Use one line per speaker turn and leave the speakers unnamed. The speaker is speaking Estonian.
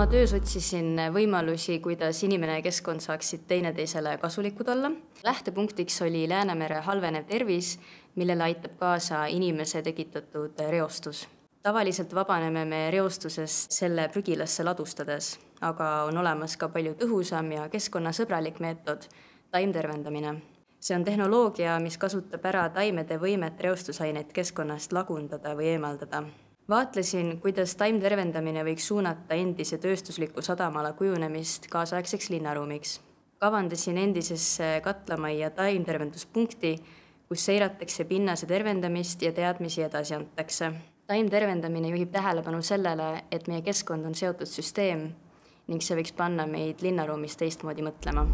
Oma töös otsisin võimalusi, kuidas inimene ja keskkond saaksid teineteisele kasulikud olla. Lähtepunktiks oli Läänemere halvenev tervis, millele aitab kaasa inimese tekitatud reostus. Tavaliselt vabaneme me reostusest selle prügilasse ladustades, aga on olemas ka palju tõhusam ja keskkonnasõbralik meetod – taimtervendamine. See on tehnoloogia, mis kasutab ära taimede võimet reostusaineid keskkonnast lagundada või eemaldada. Vaatlesin, kuidas taimtervendamine võiks suunata endise tööstusliku sadamala kujunemist kaasaegseks linnaruumiks. Kavandasin endisesse katlamajja taimtervenduspunkti, kus seiratakse pinnase tervendamist ja teadmisi edasi antakse. Taimtervendamine juhib tähelepanu sellele, et meie keskkond on seotud süsteem ning see võiks panna meid linnaruumis teistmoodi mõtlema.